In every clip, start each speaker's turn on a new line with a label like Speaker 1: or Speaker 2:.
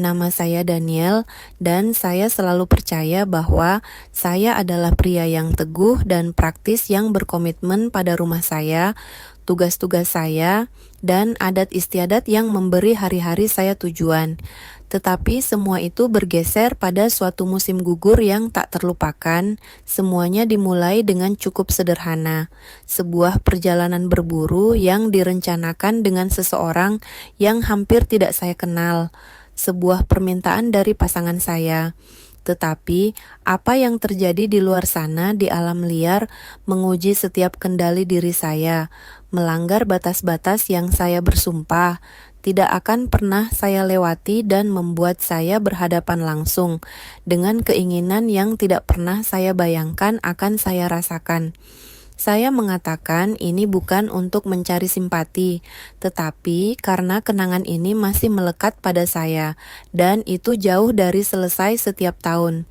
Speaker 1: Nama saya Daniel, dan saya selalu percaya bahwa saya adalah pria yang teguh dan praktis yang berkomitmen pada rumah saya, tugas-tugas saya, dan adat istiadat yang memberi hari-hari saya tujuan. Tetapi semua itu bergeser pada suatu musim gugur yang tak terlupakan. Semuanya dimulai dengan cukup sederhana. Sebuah perjalanan berburu yang direncanakan dengan seseorang yang hampir tidak saya kenal. Sebuah permintaan dari pasangan saya. Tetapi, apa yang terjadi di luar sana di alam liar menguji setiap kendali diri saya, melanggar batas-batas yang saya bersumpah, tidak akan pernah saya lewati dan membuat saya berhadapan langsung dengan keinginan yang tidak pernah saya bayangkan akan saya rasakan. Saya mengatakan ini bukan untuk mencari simpati, tetapi karena kenangan ini masih melekat pada saya, dan itu jauh dari selesai setiap tahun.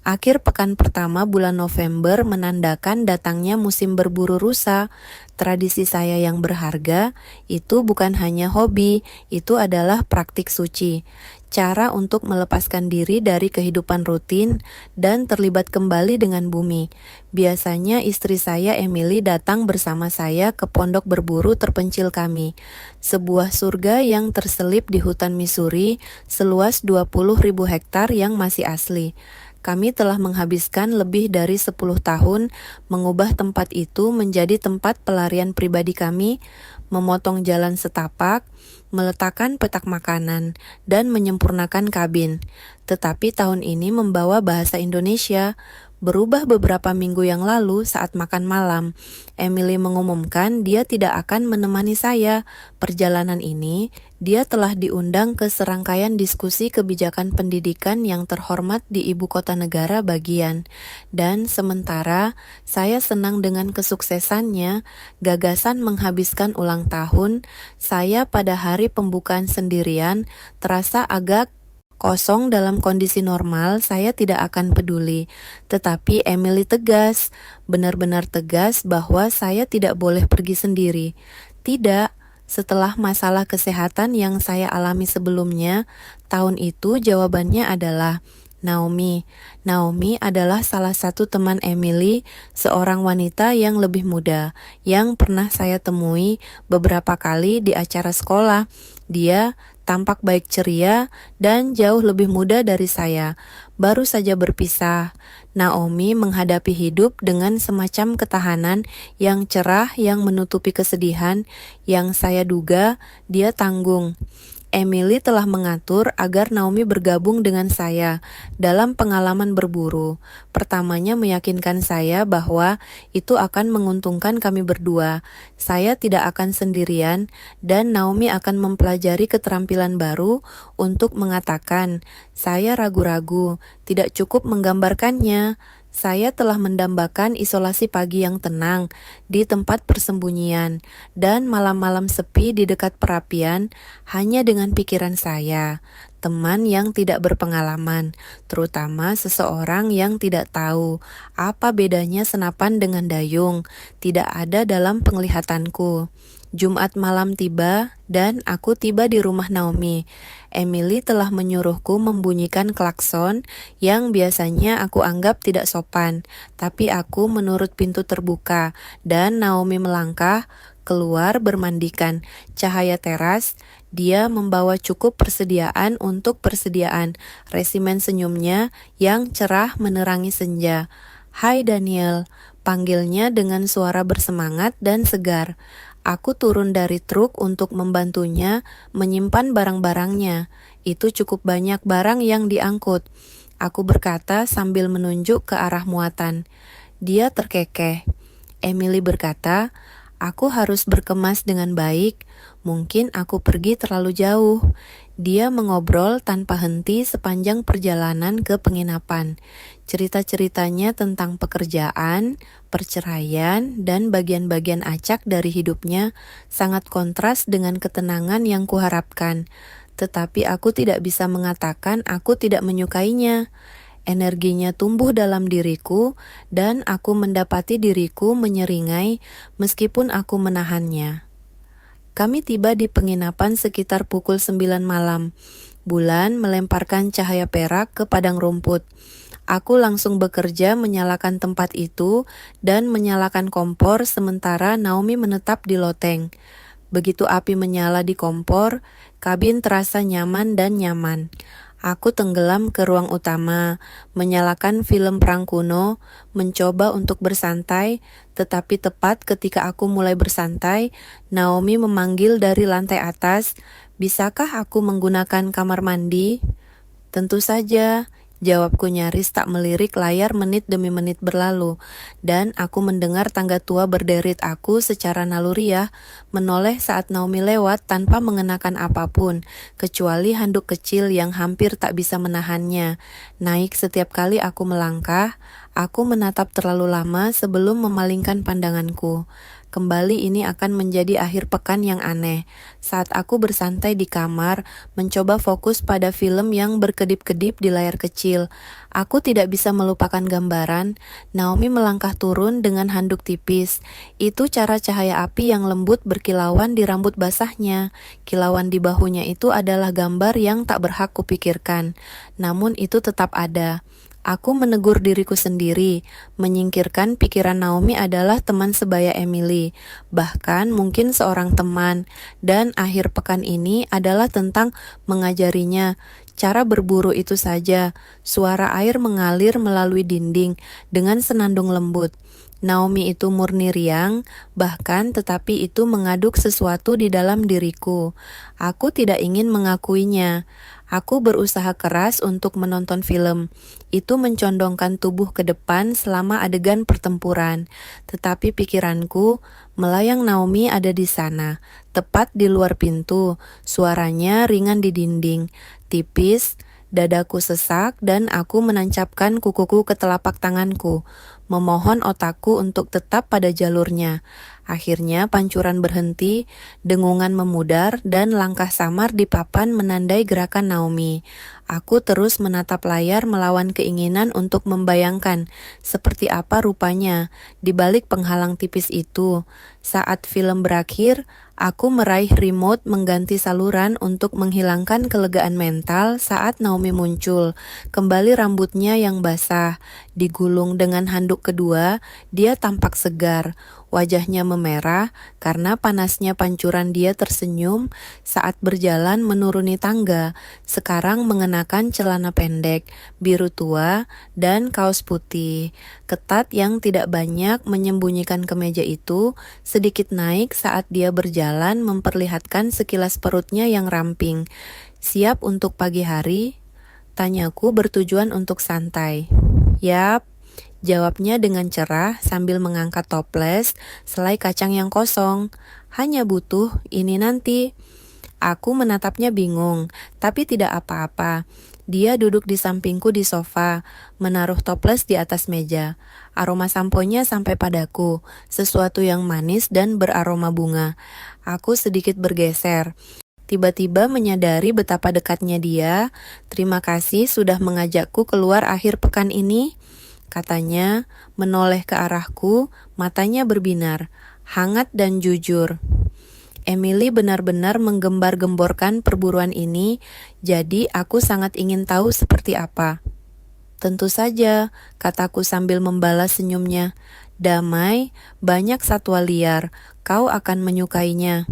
Speaker 1: Akhir pekan pertama bulan November menandakan datangnya musim berburu rusa. Tradisi saya yang berharga, itu bukan hanya hobi, itu adalah praktik suci. Cara untuk melepaskan diri dari kehidupan rutin dan terlibat kembali dengan bumi. Biasanya istri saya Emily datang bersama saya ke pondok berburu terpencil kami. Sebuah surga yang terselip di hutan Missouri seluas 20.000 hektar yang masih asli. Kami telah menghabiskan lebih dari 10 tahun mengubah tempat itu menjadi tempat pelarian pribadi kami, memotong jalan setapak, meletakkan petak makanan, dan menyempurnakan kabin. Tetapi tahun ini membawa bahasa Indonesia. Berubah beberapa minggu yang lalu saat makan malam, Emily mengumumkan dia tidak akan menemani saya. Perjalanan ini, dia telah diundang ke serangkaian diskusi kebijakan pendidikan yang terhormat di ibu kota negara bagian. Dan sementara saya senang dengan kesuksesannya, gagasan menghabiskan ulang tahun, saya pada hari pembukaan sendirian terasa agak kosong. Dalam kondisi normal, saya tidak akan peduli. Tetapi Emily tegas, benar-benar tegas bahwa saya tidak boleh pergi sendiri. Tidak, setelah masalah kesehatan yang saya alami sebelumnya, tahun itu jawabannya adalah Naomi. Naomi adalah salah satu teman Emily, seorang wanita yang lebih muda, yang pernah saya temui beberapa kali di acara sekolah. Dia tampak baik ceria dan jauh lebih muda dari saya. Baru saja berpisah, Naomi menghadapi hidup dengan semacam ketahanan yang cerah yang menutupi kesedihan yang saya duga dia tanggung. Emily telah mengatur agar Naomi bergabung dengan saya dalam pengalaman berburu. Pertamanya meyakinkan saya bahwa itu akan menguntungkan kami berdua. Saya tidak akan sendirian dan Naomi akan mempelajari keterampilan baru untuk mengatakan, saya ragu-ragu, tidak cukup menggambarkannya. Saya telah mendambakan isolasi pagi yang tenang di tempat persembunyian dan malam-malam sepi di dekat perapian hanya dengan pikiran saya. Teman yang tidak berpengalaman, terutama seseorang yang tidak tahu apa bedanya senapan dengan dayung, tidak ada dalam penglihatanku. Jumat malam tiba dan aku tiba di rumah Naomi. Emily telah menyuruhku membunyikan klakson yang biasanya aku anggap tidak sopan, tapi aku menurut pintu terbuka dan Naomi melangkah keluar bermandikan cahaya teras. Dia membawa cukup persediaan untuk persediaan. Resimen senyumnya yang cerah menerangi senja. Hai Daniel, panggilnya dengan suara bersemangat dan segar. Aku turun dari truk untuk membantunya menyimpan barang-barangnya. Itu cukup banyak barang yang diangkut. Aku berkata sambil menunjuk ke arah muatan. Dia terkekeh. Emily berkata, aku harus berkemas dengan baik. Mungkin aku pergi terlalu jauh. Dia mengobrol tanpa henti sepanjang perjalanan ke penginapan. Cerita-ceritanya tentang pekerjaan, perceraian, dan bagian-bagian acak dari hidupnya sangat kontras dengan ketenangan yang kuharapkan. Tetapi aku tidak bisa mengatakan aku tidak menyukainya. Energinya tumbuh dalam diriku, dan aku mendapati diriku menyeringai meskipun aku menahannya. Kami tiba di penginapan sekitar pukul 9 malam. Bulan melemparkan cahaya perak ke padang rumput. Aku langsung bekerja menyalakan tempat itu dan menyalakan kompor sementara Naomi menetap di loteng. Begitu api menyala di kompor, kabin terasa nyaman dan nyaman. Aku tenggelam ke ruang utama, menyalakan film perang kuno, mencoba untuk bersantai, tetapi tepat ketika aku mulai bersantai, Naomi memanggil dari lantai atas, "Bisakah aku menggunakan kamar mandi?" "Tentu saja," jawabku nyaris tak melirik layar menit demi menit berlalu, dan aku mendengar tangga tua berderit aku secara naluriah, menoleh saat Naomi lewat tanpa mengenakan apapun, kecuali handuk kecil yang hampir tak bisa menahannya. Naik setiap kali aku melangkah, aku menatap terlalu lama sebelum memalingkan pandanganku. Kembali ini akan menjadi akhir pekan yang aneh. Saat aku bersantai di kamar, mencoba fokus pada film yang berkedip-kedip di layar kecil. Aku tidak bisa melupakan gambaran. Naomi melangkah turun dengan handuk tipis. Itu cara cahaya api yang lembut berkilauan di rambut basahnya. Kilauan di bahunya itu adalah gambar yang tak berhak kupikirkan. Namun itu tetap ada. Aku menegur diriku sendiri, menyingkirkan pikiran Naomi adalah teman sebaya Emily, bahkan mungkin seorang teman, dan akhir pekan ini adalah tentang mengajarinya cara berburu itu saja. Suara air mengalir melalui dinding dengan senandung lembut. Naomi itu murni riang, bahkan tetapi itu mengaduk sesuatu di dalam diriku. Aku tidak ingin mengakuinya. Aku berusaha keras untuk menonton film. Itu mencondongkan tubuh ke depan selama adegan pertempuran. Tetapi pikiranku, melayang Naomi ada di sana, tepat di luar pintu. Suaranya ringan di dinding, tipis. Dadaku sesak dan aku menancapkan kukuku ke telapak tanganku, memohon otakku untuk tetap pada jalurnya. Akhirnya pancuran berhenti, dengungan memudar, dan langkah samar di papan menandai gerakan Naomi. Aku terus menatap layar melawan keinginan untuk membayangkan seperti apa rupanya di balik penghalang tipis itu. Saat film berakhir, aku meraih remote mengganti saluran untuk menghilangkan kelegaan mental saat Naomi muncul. Kembali rambutnya yang basah, digulung dengan handuk kedua, dia tampak segar. Wajahnya memerah karena panasnya pancuran. Dia tersenyum saat berjalan menuruni tangga, sekarang mengenakan celana pendek, biru tua, dan kaos putih. Ketat yang tidak banyak menyembunyikan kemeja itu, sedikit naik saat dia berjalan memperlihatkan sekilas perutnya yang ramping. "Siap untuk pagi hari?" tanyaku bertujuan untuk santai. "Yap," jawabnya dengan cerah sambil mengangkat toples selai kacang yang kosong. "Hanya butuh ini nanti." Aku menatapnya bingung, tapi tidak apa-apa. Dia duduk di sampingku di sofa, menaruh toples di atas meja. Aroma samponya sampai padaku, sesuatu yang manis dan beraroma bunga. Aku sedikit bergeser. Tiba-tiba menyadari betapa dekatnya dia. "Terima kasih sudah mengajakku keluar akhir pekan ini," katanya, menoleh ke arahku, matanya berbinar, hangat dan jujur. Emily benar-benar menggembar-gemborkan perburuan ini, jadi aku sangat ingin tahu seperti apa. "Tentu saja," kataku sambil membalas senyumnya. "Damai, banyak satwa liar, kau akan menyukainya."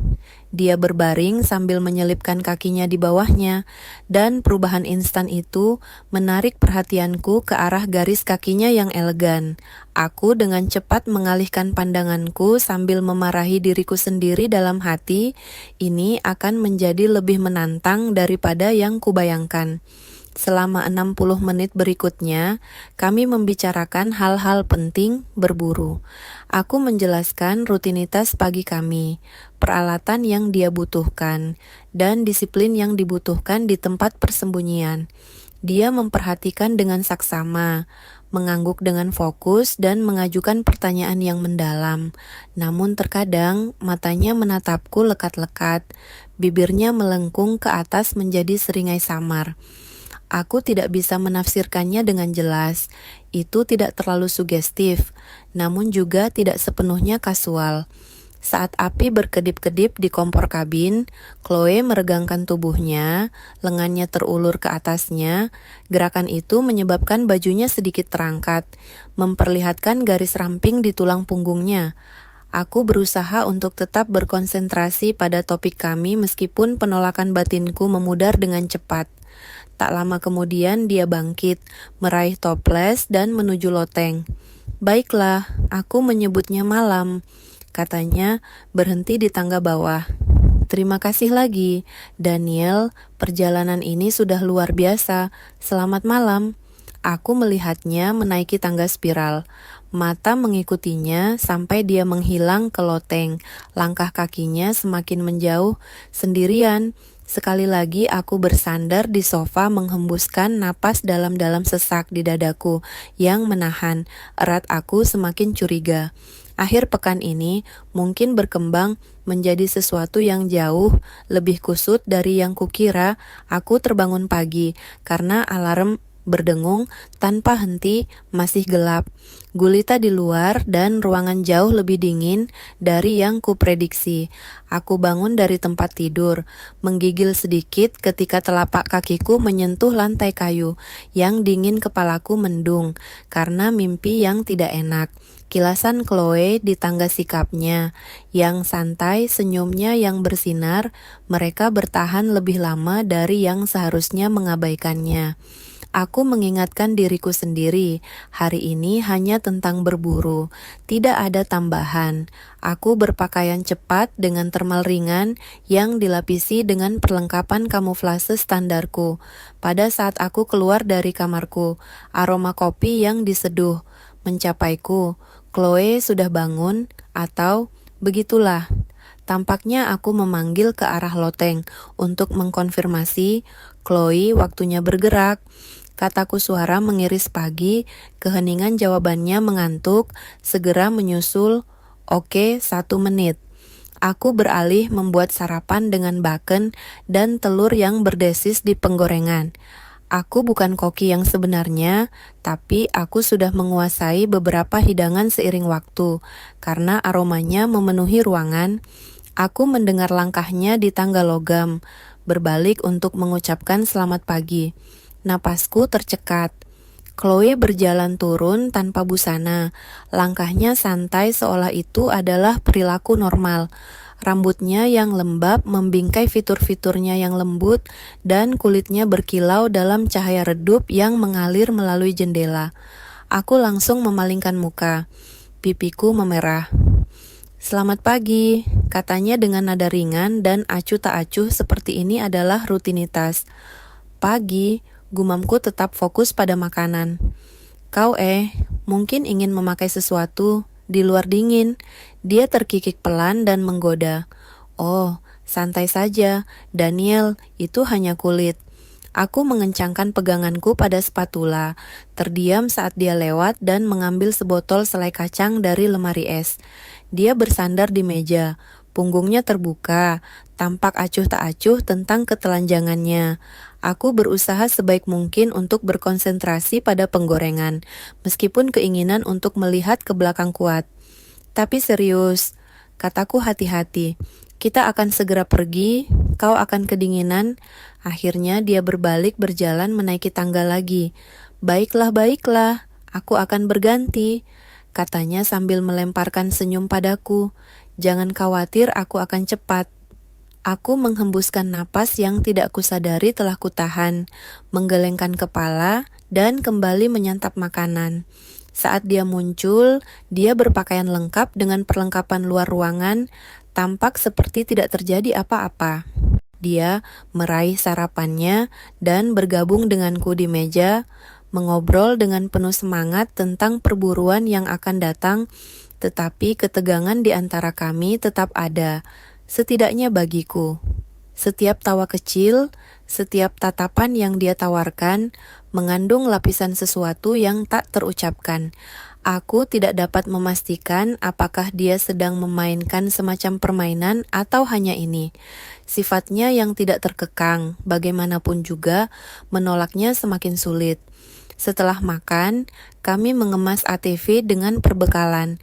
Speaker 1: Dia berbaring sambil menyelipkan kakinya di bawahnya, dan perubahan instan itu menarik perhatianku ke arah garis kakinya yang elegan. Aku dengan cepat mengalihkan pandanganku sambil memarahi diriku sendiri dalam hati, ini akan menjadi lebih menantang daripada yang kubayangkan. Selama 60 menit berikutnya, kami membicarakan hal-hal penting berburu. Aku menjelaskan rutinitas pagi kami, peralatan yang dia butuhkan, dan disiplin yang dibutuhkan di tempat persembunyian. Dia memperhatikan dengan saksama, mengangguk dengan fokus, dan mengajukan pertanyaan yang mendalam. Namun terkadang matanya menatapku lekat-lekat, bibirnya melengkung ke atas menjadi seringai samar. Aku tidak bisa menafsirkannya dengan jelas. Itu tidak terlalu sugestif, namun juga tidak sepenuhnya kasual. Saat api berkedip-kedip di kompor kabin, Chloe meregangkan tubuhnya, lengannya terulur ke atasnya. Gerakan itu menyebabkan bajunya sedikit terangkat, memperlihatkan garis ramping di tulang punggungnya. Aku berusaha untuk tetap berkonsentrasi pada topik kami meskipun penolakan batinku memudar dengan cepat. Tak lama kemudian dia bangkit, meraih toples dan menuju loteng. "Baiklah, aku menyebutnya malam," katanya, berhenti di tangga bawah. "Terima kasih lagi, Daniel, perjalanan ini sudah luar biasa. Selamat malam." Aku melihatnya menaiki tangga spiral. Mata mengikutinya sampai dia menghilang ke loteng. Langkah kakinya semakin menjauh, sendirian. Sekali lagi aku bersandar di sofa menghembuskan napas dalam-dalam sesak di dadaku yang menahan erat aku semakin curiga. Akhir pekan ini mungkin berkembang menjadi sesuatu yang jauh lebih kusut dari yang kukira. Aku terbangun pagi karena alarm berdengung tanpa henti, masih gelap. Gulita di luar dan ruangan jauh lebih dingin dari yang kuprediksi. Aku bangun dari tempat tidur, menggigil sedikit ketika telapak kakiku menyentuh lantai kayu. Yang dingin kepalaku mendung karena mimpi yang tidak enak. Kilasan Chloe di tangga sikapnya, yang santai senyumnya yang bersinar, mereka bertahan lebih lama dari yang seharusnya mengabaikannya. Aku mengingatkan diriku sendiri, hari ini hanya tentang berburu, tidak ada tambahan. Aku berpakaian cepat dengan termal ringan yang dilapisi dengan perlengkapan kamuflase standarku. Pada saat aku keluar dari kamarku, aroma kopi yang diseduh mencapaiku. Chloe sudah bangun, atau begitulah. Tampaknya aku memanggil ke arah loteng untuk mengkonfirmasi, "Chloe, waktunya bergerak." Kataku suara mengiris pagi, keheningan jawabannya mengantuk, segera menyusul, "Oke, 1 menit." Aku beralih membuat sarapan dengan bacon dan telur yang berdesis di penggorengan. Aku bukan koki yang sebenarnya, tapi aku sudah menguasai beberapa hidangan seiring waktu. Karena aromanya memenuhi ruangan, aku mendengar langkahnya di tangga logam, berbalik untuk mengucapkan selamat pagi. Napasku tercekat. Chloe berjalan turun tanpa busana. Langkahnya santai seolah itu adalah perilaku normal. Rambutnya yang lembab membingkai fitur-fiturnya yang lembut dan kulitnya berkilau dalam cahaya redup yang mengalir melalui jendela. Aku langsung memalingkan muka. Pipiku memerah. "Selamat pagi," katanya dengan nada ringan dan acuh tak acuh seperti ini adalah rutinitas. "Pagi," gumamku tetap fokus pada makanan. "Kau mungkin ingin memakai sesuatu di luar dingin." Dia terkikik pelan dan menggoda. "Oh, santai saja, Daniel, itu hanya kulit." Aku mengencangkan peganganku pada spatula, terdiam saat dia lewat dan mengambil sebotol selai kacang dari lemari es. Dia bersandar di meja, punggungnya terbuka, tampak acuh tak acuh tentang ketelanjangannya. Aku berusaha sebaik mungkin untuk berkonsentrasi pada penggorengan, meskipun keinginan untuk melihat ke belakang kuat. "Tapi serius," kataku hati-hati, "kita akan segera pergi, kau akan kedinginan." Akhirnya dia berbalik berjalan menaiki tangga lagi. "Baiklah, baiklah, aku akan berganti," katanya sambil melemparkan senyum padaku. "Jangan khawatir, aku akan cepat." Aku menghembuskan napas yang tidak kusadari telah kutahan, menggelengkan kepala, dan kembali menyantap makanan. Saat dia muncul, dia berpakaian lengkap dengan perlengkapan luar ruangan, tampak seperti tidak terjadi apa-apa. Dia meraih sarapannya dan bergabung denganku di meja, mengobrol dengan penuh semangat tentang perburuan yang akan datang, tetapi ketegangan di antara kami tetap ada. Setidaknya bagiku. Setiap tawa kecil, setiap tatapan yang dia tawarkan, mengandung lapisan sesuatu yang tak terucapkan. Aku tidak dapat memastikan apakah dia sedang memainkan semacam permainan atau hanya ini. Sifatnya yang tidak terkekang, bagaimanapun juga, menolaknya semakin sulit. Setelah makan, kami mengemas ATV dengan perbekalan.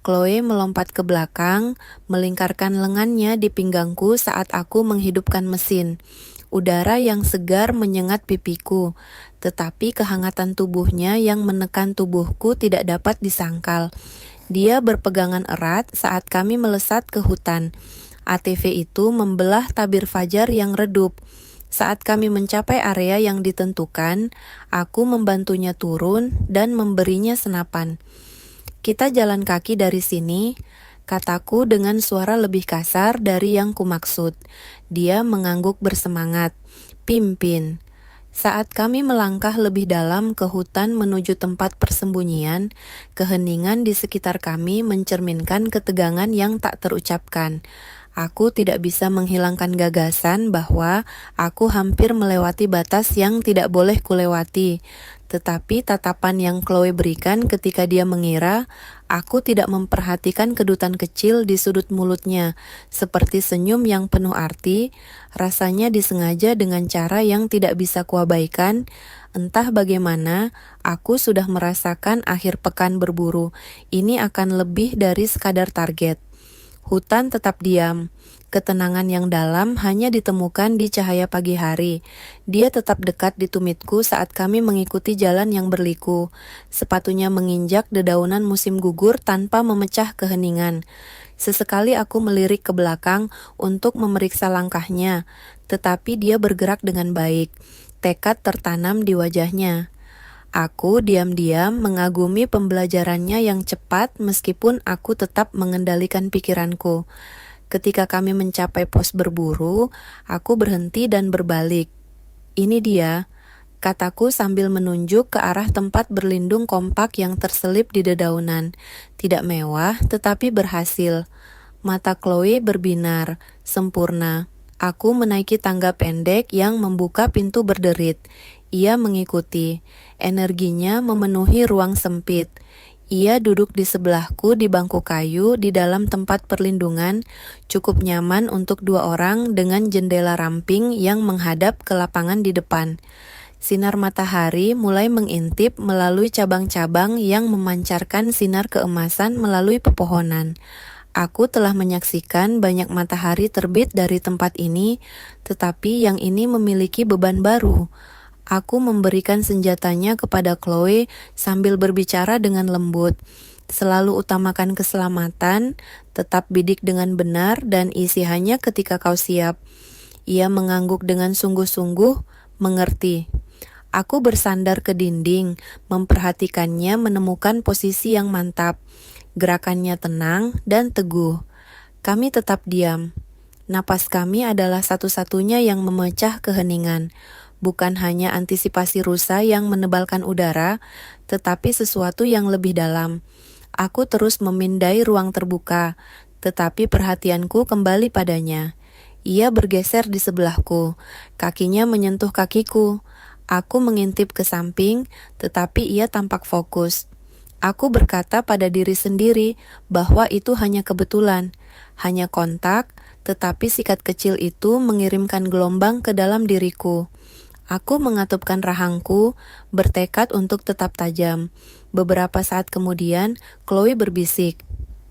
Speaker 1: Chloe melompat ke belakang, melingkarkan lengannya di pinggangku saat aku menghidupkan mesin. Udara yang segar menyengat pipiku, tetapi kehangatan tubuhnya yang menekan tubuhku tidak dapat disangkal. Dia berpegangan erat saat kami melesat ke hutan. ATV itu membelah tabir fajar yang redup. Saat kami mencapai area yang ditentukan, aku membantunya turun dan memberinya senapan. "Kita jalan kaki dari sini," kataku dengan suara lebih kasar dari yang kumaksud. Dia mengangguk bersemangat. "Pimpin." Saat kami melangkah lebih dalam ke hutan menuju tempat persembunyian, keheningan di sekitar kami mencerminkan ketegangan yang tak terucapkan. Aku tidak bisa menghilangkan gagasan bahwa aku hampir melewati batas yang tidak boleh kulewati. Tetapi tatapan yang Chloe berikan ketika dia mengira aku tidak memperhatikan kedutan kecil di sudut mulutnya, seperti senyum yang penuh arti, rasanya disengaja dengan cara yang tidak bisa kuabaikan. Entah bagaimana, aku sudah merasakan akhir pekan berburu. Ini akan lebih dari sekadar target. Hutan tetap diam. Ketenangan yang dalam hanya ditemukan di cahaya pagi hari. Dia tetap dekat di tumitku saat kami mengikuti jalan yang berliku. Sepatunya menginjak dedaunan musim gugur tanpa memecah keheningan. Sesekali aku melirik ke belakang untuk memeriksa langkahnya, tetapi dia bergerak dengan baik. Tekad tertanam di wajahnya. Aku diam-diam mengagumi pembelajarannya yang cepat meskipun aku tetap mengendalikan pikiranku. Ketika kami mencapai pos berburu, aku berhenti dan berbalik. "Ini dia," kataku sambil menunjuk ke arah tempat berlindung kompak yang terselip di dedaunan. Tidak mewah, tetapi berhasil. Mata Chloe berbinar, sempurna. Aku menaiki tangga pendek yang membuka pintu berderit. Ia mengikuti. Energinya memenuhi ruang sempit. Ia duduk di sebelahku di bangku kayu di dalam tempat perlindungan, cukup nyaman untuk 2 orang dengan jendela ramping yang menghadap ke lapangan di depan. Sinar matahari mulai mengintip melalui cabang-cabang yang memancarkan sinar keemasan melalui pepohonan. Aku telah menyaksikan banyak matahari terbit dari tempat ini, tetapi yang ini memiliki beban baru. Aku memberikan senjatanya kepada Chloe sambil berbicara dengan lembut. "Selalu utamakan keselamatan, tetap bidik dengan benar dan isi hanya ketika kau siap." Ia mengangguk dengan sungguh-sungguh, mengerti. Aku bersandar ke dinding, memperhatikannya menemukan posisi yang mantap. Gerakannya tenang dan teguh. Kami tetap diam. Napas kami adalah satu-satunya yang memecah keheningan. Bukan hanya antisipasi rusa yang menebalkan udara, tetapi sesuatu yang lebih dalam. Aku terus memindai ruang terbuka, tetapi perhatianku kembali padanya. Ia bergeser di sebelahku, kakinya menyentuh kakiku. Aku mengintip ke samping, tetapi ia tampak fokus. Aku berkata pada diri sendiri bahwa itu hanya kebetulan, hanya kontak, tetapi sikat kecil itu mengirimkan gelombang ke dalam diriku. Aku mengatupkan rahangku, bertekad untuk tetap tajam. Beberapa saat kemudian, Chloe berbisik.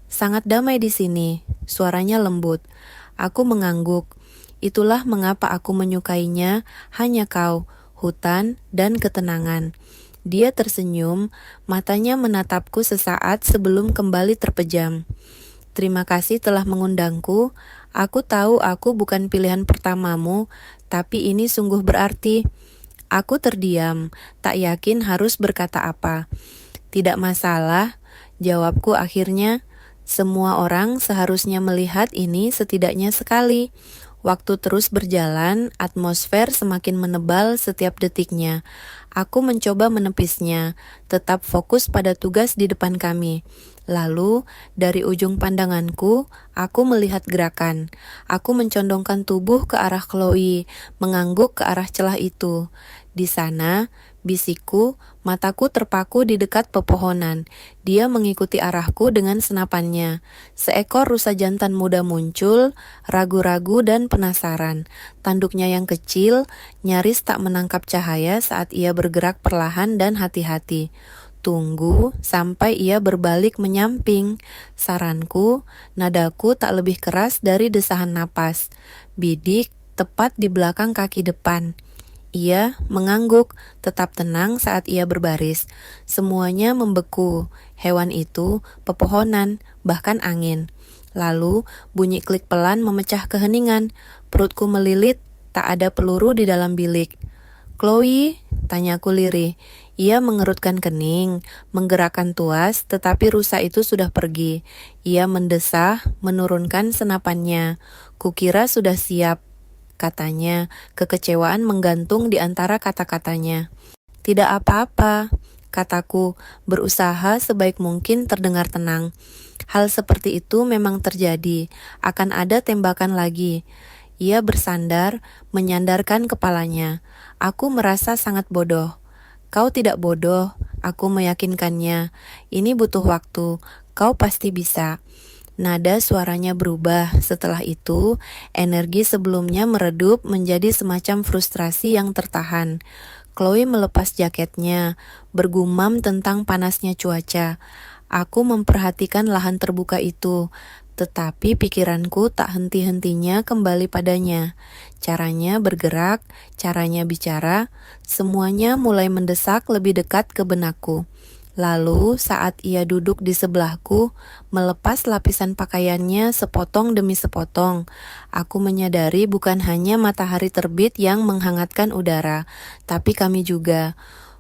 Speaker 1: "Sangat damai di sini," suaranya lembut. Aku mengangguk. Itulah mengapa aku menyukainya, hanya kau, hutan, dan ketenangan. Dia tersenyum, matanya menatapku sesaat sebelum kembali terpejam. "Terima kasih telah mengundangku. Aku tahu aku bukan pilihan pertamamu, tapi ini sungguh berarti." Aku terdiam, tak yakin harus berkata apa. "Tidak masalah," jawabku akhirnya. "Semua orang seharusnya melihat ini setidaknya sekali." Waktu terus berjalan, atmosfer semakin menebal setiap detiknya. Aku mencoba menepisnya, tetap fokus pada tugas di depan kami. Lalu, dari ujung pandanganku, aku melihat gerakan. Aku mencondongkan tubuh ke arah Chloe, mengangguk ke arah celah itu. Di sana, bisikku, mataku terpaku di dekat pepohonan. Dia mengikuti arahku dengan senapannya. Seekor rusa jantan muda muncul, ragu-ragu dan penasaran. Tanduknya yang kecil, nyaris tak menangkap cahaya saat ia bergerak perlahan dan hati-hati. tunggu sampai ia berbalik menyamping. Saranku, nadaku tak lebih keras dari desahan napas. Bidik tepat di belakang kaki depan. Ia mengangguk, tetap tenang saat ia berbaris. Semuanya membeku. Hewan itu, pepohonan, bahkan angin. Lalu bunyi klik pelan memecah keheningan. Perutku melilit, tak ada peluru di dalam bilik. "Chloe?" tanyaku lirih. Ia mengerutkan kening, menggerakkan tuas, tetapi rusa itu sudah pergi. Ia mendesah, menurunkan senapannya. Kukira sudah siap, katanya. Kekecewaan menggantung di antara kata-katanya. "Tidak apa-apa," kataku, berusaha sebaik mungkin terdengar tenang. "Hal seperti itu memang terjadi. Akan ada tembakan lagi." Ia bersandar, menyandarkan kepalanya. Aku merasa sangat bodoh. "Kau tidak bodoh," aku meyakinkannya. "Ini butuh waktu. Kau pasti bisa." Nada suaranya berubah. Setelah itu, energi sebelumnya meredup menjadi semacam frustrasi yang tertahan. Chloe melepas jaketnya, bergumam tentang panasnya cuaca. Aku memperhatikan lahan terbuka itu, tetapi pikiranku tak henti-hentinya kembali padanya. Caranya bergerak, caranya bicara, semuanya mulai mendesak lebih dekat ke benakku. Lalu saat ia duduk di sebelahku, melepas lapisan pakaiannya sepotong demi sepotong, aku menyadari bukan hanya matahari terbit yang menghangatkan udara, tapi kami juga.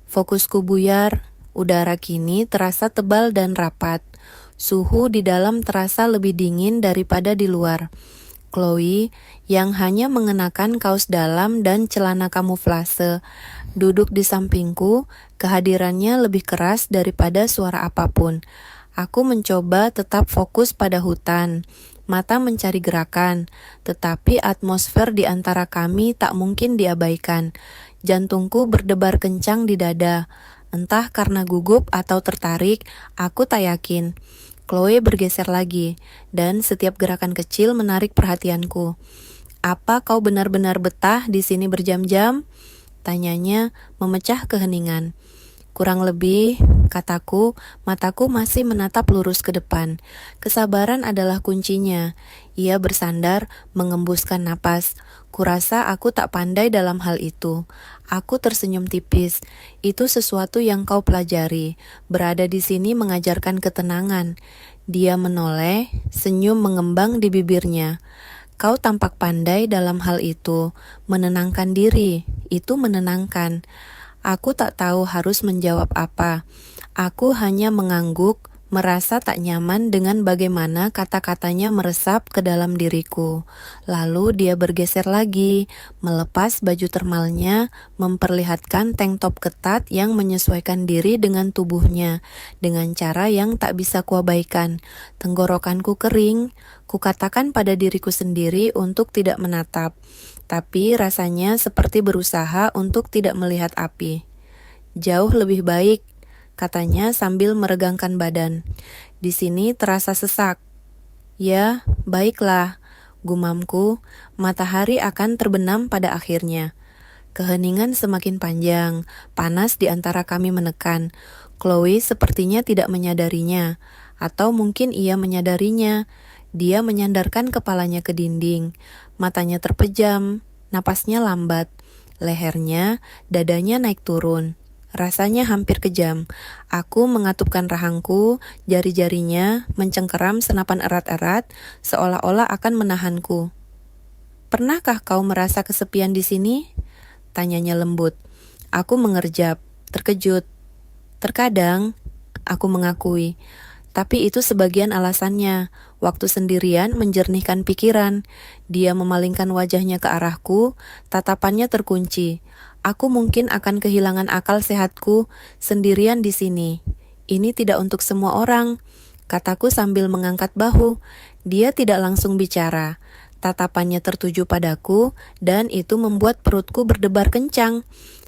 Speaker 1: Fokusku buyar, udara kini terasa tebal dan rapat. Suhu di dalam terasa lebih dingin daripada di luar. Chloe, yang hanya mengenakan kaos dalam dan celana kamuflase, duduk di sampingku, kehadirannya lebih keras daripada suara apapun. Aku mencoba tetap fokus pada hutan, mata mencari gerakan, tetapi atmosfer di antara kami tak mungkin diabaikan. Jantungku berdebar kencang di dada, entah karena gugup atau tertarik, aku tak yakin. Chloe bergeser lagi, dan setiap gerakan kecil menarik perhatianku. "Apa kau benar-benar betah di sini berjam-jam?" tanyanya, memecah keheningan. "Kurang lebih," kataku, mataku masih menatap lurus ke depan. Kesabaran adalah kuncinya. Ia bersandar, mengembuskan napas. Kurasa aku tak pandai dalam hal itu. Aku tersenyum tipis. "Itu sesuatu yang kau pelajari. Berada di sini mengajarkan ketenangan." Dia menoleh, senyum mengembang di bibirnya. "Kau tampak pandai dalam hal itu. Menenangkan diri, itu menenangkan." Aku tak tahu harus menjawab apa. Aku hanya mengangguk, merasa tak nyaman dengan bagaimana kata-katanya meresap ke dalam diriku. Lalu dia bergeser lagi, melepas baju termalnya, memperlihatkan tank top ketat yang menyesuaikan diri dengan tubuhnya, dengan cara yang tak bisa kuabaikan. Tenggorokanku kering, kukatakan pada diriku sendiri untuk tidak menatap. Tapi rasanya seperti berusaha untuk tidak melihat api. "Jauh lebih baik," katanya sambil meregangkan badan. "Di sini terasa sesak." "Ya, baiklah," gumamku. Matahari akan terbenam pada akhirnya. Keheningan semakin panjang, panas di antara kami menekan. Chloe sepertinya tidak menyadarinya, atau mungkin ia menyadarinya. Dia menyandarkan kepalanya ke dinding, matanya terpejam, napasnya lambat, lehernya, dadanya naik turun. Rasanya hampir kejam. Aku mengatupkan rahangku, jari-jarinya mencengkeram senapan erat-erat, seolah-olah akan menahanku. "Pernahkah kau merasa kesepian di sini?" tanyanya lembut. Aku mengerjap, terkejut. "Terkadang," aku mengakui. Tapi itu sebagian alasannya. Waktu sendirian menjernihkan pikiran. Dia memalingkan wajahnya ke arahku, tatapannya terkunci. Aku mungkin akan kehilangan akal sehatku sendirian di sini. "Ini tidak untuk semua orang," kataku sambil mengangkat bahu. Dia tidak langsung bicara. Tatapannya tertuju padaku, dan itu membuat perutku berdebar kencang.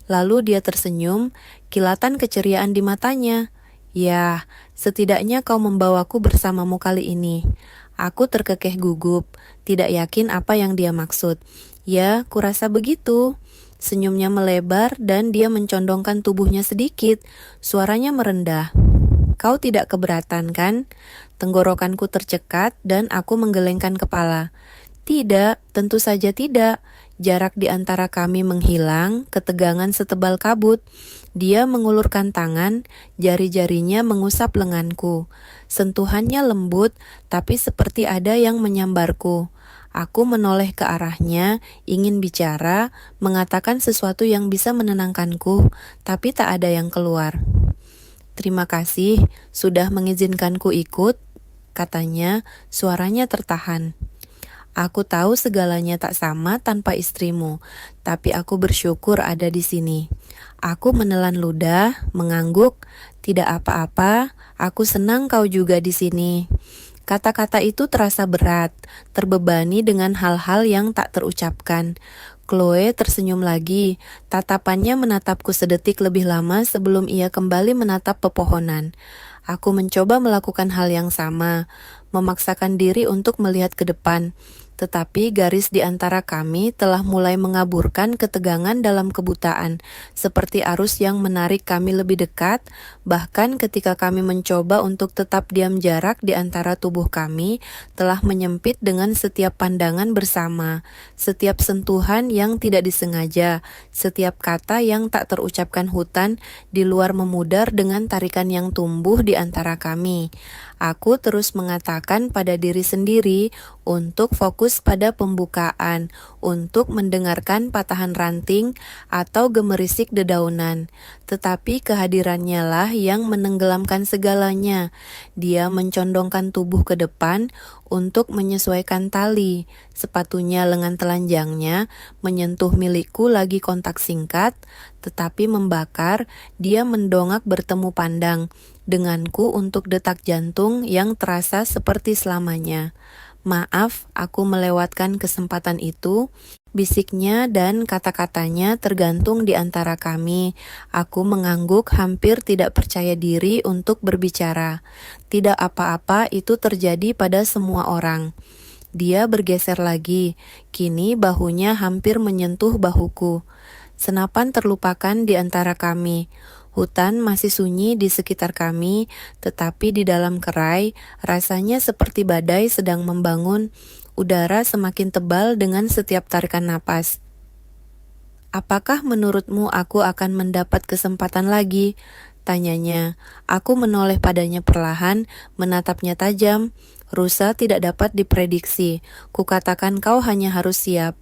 Speaker 1: Lalu dia tersenyum, kilatan keceriaan di matanya. "Ya, setidaknya kau membawaku bersamamu kali ini." Aku terkekeh gugup, tidak yakin apa yang dia maksud. "Ya, kurasa begitu." Senyumnya melebar dan dia mencondongkan tubuhnya sedikit. Suaranya merendah. Kau tidak keberatan kan? Tenggorokanku tercekat dan aku menggelengkan kepala. Tidak, tentu saja tidak. Jarak di antara kami menghilang, ketegangan setebal kabut. Dia mengulurkan tangan, jari-jarinya mengusap lenganku. Sentuhannya lembut, tapi seperti ada yang menyambarku. Aku menoleh ke arahnya, ingin bicara, mengatakan sesuatu yang bisa menenangkanku, tapi tak ada yang keluar. Terima kasih, sudah mengizinkanku ikut, katanya, suaranya tertahan. Aku tahu segalanya tak sama tanpa istrimu, tapi aku bersyukur ada di sini. Aku menelan ludah, mengangguk, tidak apa-apa, aku senang kau juga di sini. Kata-kata itu terasa berat, terbebani dengan hal-hal yang tak terucapkan. Chloe tersenyum lagi, tatapannya menatapku sedetik lebih lama sebelum ia kembali menatap pepohonan. Aku mencoba melakukan hal yang sama, memaksakan diri untuk melihat ke depan. Tetapi garis di antara kami telah mulai mengaburkan ketegangan dalam kebutaan, seperti arus yang menarik kami lebih dekat. Bahkan ketika kami mencoba untuk tetap diam, jarak di antara tubuh kami telah menyempit dengan setiap pandangan bersama, setiap sentuhan yang tidak disengaja, setiap kata yang tak terucapkan hutan di luar memudar dengan tarikan yang tumbuh di antara kami. Aku terus mengatakan pada diri sendiri untuk fokus pada pembukaan, untuk mendengarkan patahan ranting atau gemerisik dedaunan. Tetapi kehadirannya lah yang menenggelamkan segalanya. Dia mencondongkan tubuh ke depan untuk menyesuaikan tali. Sepatunya lengan telanjangnya menyentuh milikku lagi kontak singkat, tetapi membakar. Dia mendongak bertemu pandang denganku untuk detak jantung yang terasa seperti selamanya. Maaf, aku melewatkan kesempatan itu. Bisiknya dan kata-katanya tergantung di antara kami. Aku mengangguk, hampir tidak percaya diri untuk berbicara. Tidak apa-apa, itu terjadi pada semua orang. Dia bergeser lagi. Kini bahunya hampir menyentuh bahuku. Senapan terlupakan di antara kami. Hutan masih sunyi di sekitar kami, tetapi di dalam kerai rasanya seperti badai sedang membangun. Udara semakin tebal dengan setiap tarikan napas. Apakah menurutmu aku akan mendapat kesempatan lagi? Tanyanya. Aku menoleh padanya perlahan, menatapnya tajam. Rusa tidak dapat diprediksi. Kukatakan kau hanya harus siap.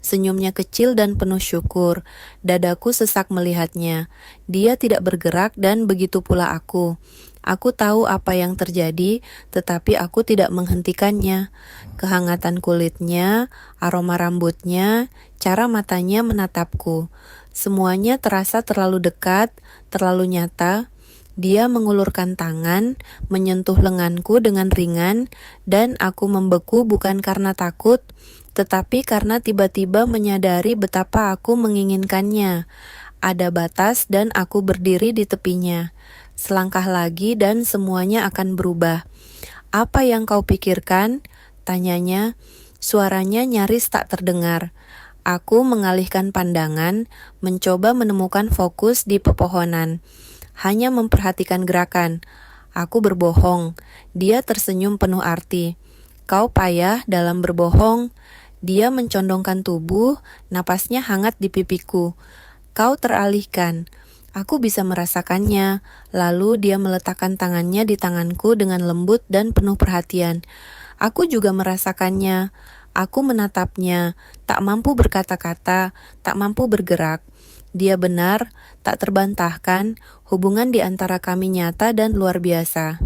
Speaker 1: Senyumnya kecil dan penuh syukur. Dadaku sesak melihatnya. Dia tidak bergerak dan begitu pula aku. Aku tahu apa yang terjadi, tetapi aku tidak menghentikannya. Kehangatan kulitnya, aroma rambutnya, cara matanya menatapku. Semuanya terasa terlalu dekat, terlalu nyata. Dia mengulurkan tangan, menyentuh lenganku dengan ringan, dan aku membeku bukan karena takut, tetapi karena tiba-tiba menyadari betapa aku menginginkannya. Ada batas dan aku berdiri di tepinya. Selangkah lagi dan semuanya akan berubah. Apa yang kau pikirkan? Tanyanya. Suaranya nyaris tak terdengar. Aku mengalihkan pandangan, mencoba menemukan fokus di pepohonan. Hanya memperhatikan gerakan. Aku berbohong. Dia tersenyum penuh arti. Kau payah dalam berbohong. Dia mencondongkan tubuh, napasnya hangat di pipiku. Kau teralihkan. Aku bisa merasakannya. Lalu dia meletakkan tangannya di tanganku dengan lembut dan penuh perhatian. Aku juga merasakannya. Aku menatapnya, tak mampu berkata-kata, tak mampu bergerak. Dia benar, tak terbantahkan, hubungan di antara kami nyata dan luar biasa.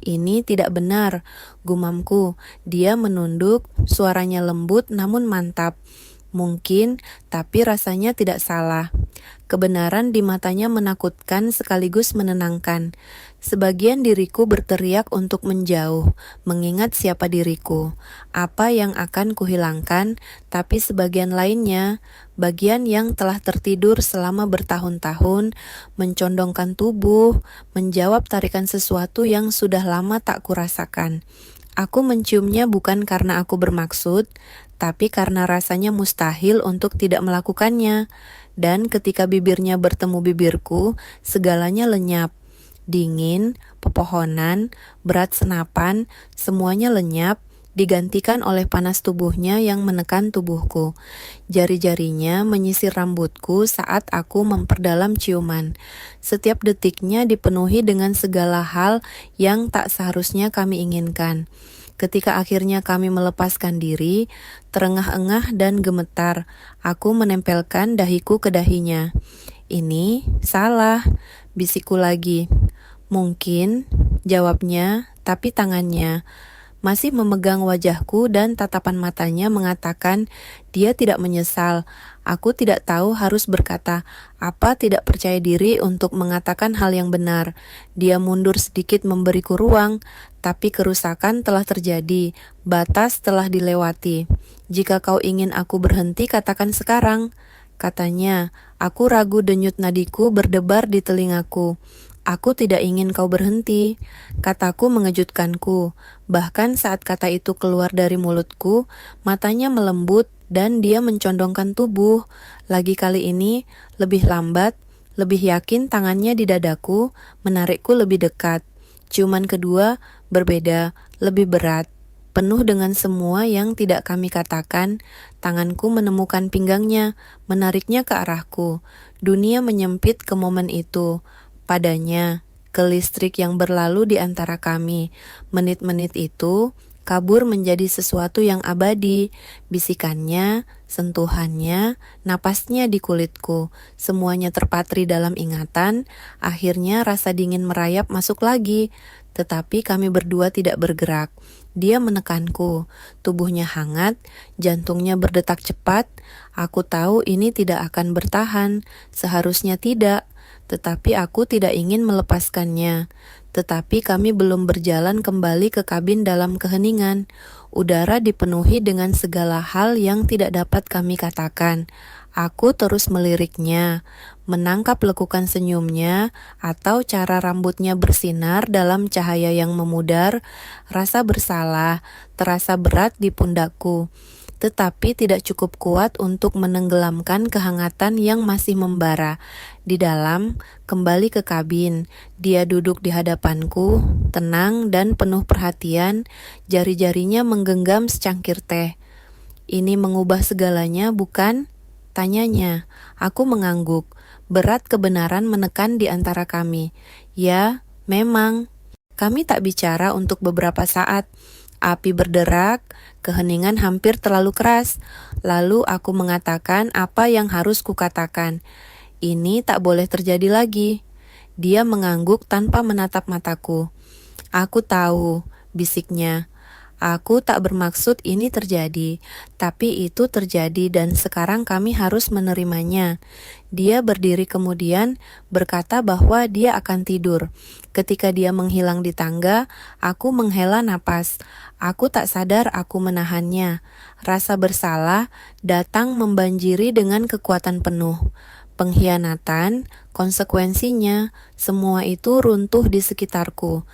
Speaker 1: Ini tidak benar, gumamku. Dia menunduk, suaranya lembut namun mantap. Mungkin, tapi rasanya tidak salah. Kebenaran di matanya menakutkan sekaligus menenangkan. Sebagian diriku berteriak untuk menjauh, mengingat siapa diriku, apa yang akan kuhilangkan, tapi sebagian lainnya, bagian yang telah tertidur selama bertahun-tahun, mencondongkan tubuh, menjawab tarikan sesuatu yang sudah lama tak kurasakan. Aku menciumnya bukan karena aku bermaksud, tapi karena rasanya mustahil untuk tidak melakukannya. Dan ketika bibirnya bertemu bibirku, segalanya lenyap. Dingin, pepohonan, berat senapan, semuanya lenyap, digantikan oleh panas tubuhnya yang menekan tubuhku. Jari-jarinya menyisir rambutku saat aku memperdalam ciuman. Setiap detiknya dipenuhi dengan segala hal yang tak seharusnya kami inginkan. Ketika akhirnya kami melepaskan diri, terengah-engah dan gemetar, aku menempelkan dahiku ke dahinya. Ini salah, bisikku lagi. Mungkin, jawabnya, tapi tangannya masih memegang wajahku dan tatapan matanya mengatakan dia tidak menyesal. Aku tidak tahu harus berkata apa, tidak percaya diri untuk mengatakan hal yang benar. Dia mundur sedikit memberiku ruang, tapi kerusakan telah terjadi, batas telah dilewati. Jika kau ingin aku berhenti, katakan sekarang, katanya. Aku ragu, denyut nadiku berdebar di telingaku. Aku tidak ingin kau berhenti, kataku mengejutkanku. Bahkan saat kata itu keluar dari mulutku, matanya melembut dan dia mencondongkan tubuh. Lagi kali ini, lebih lambat, lebih yakin tangannya di dadaku, menarikku lebih dekat. Ciuman kedua berbeda, lebih berat. Penuh dengan semua yang tidak kami katakan, tanganku menemukan pinggangnya, menariknya ke arahku. Dunia menyempit ke momen itu. Padanya, ke listrik yang berlalu di antara kami. Menit-menit itu kabur menjadi sesuatu yang abadi. Bisikannya, sentuhannya, napasnya di kulitku. Semuanya terpatri dalam ingatan. Akhirnya rasa dingin merayap masuk lagi. Tetapi kami berdua tidak bergerak. Dia menekanku. Tubuhnya hangat, jantungnya berdetak cepat. Aku tahu ini tidak akan bertahan. Seharusnya tidak. Tetapi aku tidak ingin melepaskannya. Tetapi kami belum berjalan kembali ke kabin dalam keheningan. Udara dipenuhi dengan segala hal yang tidak dapat kami katakan. Aku terus meliriknya, menangkap lekukan senyumnya atau cara rambutnya bersinar dalam cahaya yang memudar. Rasa bersalah terasa berat di pundakku, tetapi tidak cukup kuat untuk menenggelamkan kehangatan yang masih membara. Di dalam, kembali ke kabin, dia duduk di hadapanku, tenang dan penuh perhatian, jari-jarinya menggenggam secangkir teh. Ini mengubah segalanya, bukan? Tanyanya. Aku mengangguk. Berat kebenaran menekan di antara kami. Ya, memang. Kami tak bicara untuk beberapa saat. Api berderak, keheningan hampir terlalu keras. Lalu aku mengatakan apa yang harus kukatakan. Ini tak boleh terjadi lagi. Dia mengangguk tanpa menatap mataku. Aku tahu, bisiknya. Aku tak bermaksud ini terjadi, tapi itu terjadi dan sekarang kami harus menerimanya. Dia berdiri kemudian berkata bahwa dia akan tidur. Ketika dia menghilang di tangga, aku menghela napas. Aku tak sadar aku menahannya. Rasa bersalah datang membanjiri dengan kekuatan penuh. Pengkhianatan, konsekuensinya, semua itu runtuh di sekitarku.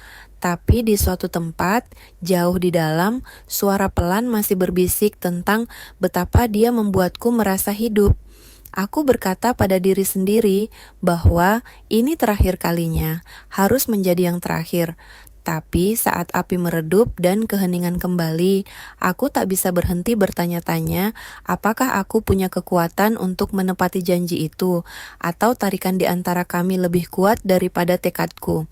Speaker 1: Tapi di suatu tempat, jauh di dalam, suara pelan masih berbisik tentang betapa dia membuatku merasa hidup. Aku berkata pada diri sendiri bahwa ini terakhir kalinya, harus menjadi yang terakhir. Tapi saat api meredup dan keheningan kembali, aku tak bisa berhenti bertanya-tanya apakah aku punya kekuatan untuk menepati janji itu, atau tarikan di antara kami lebih kuat daripada tekadku.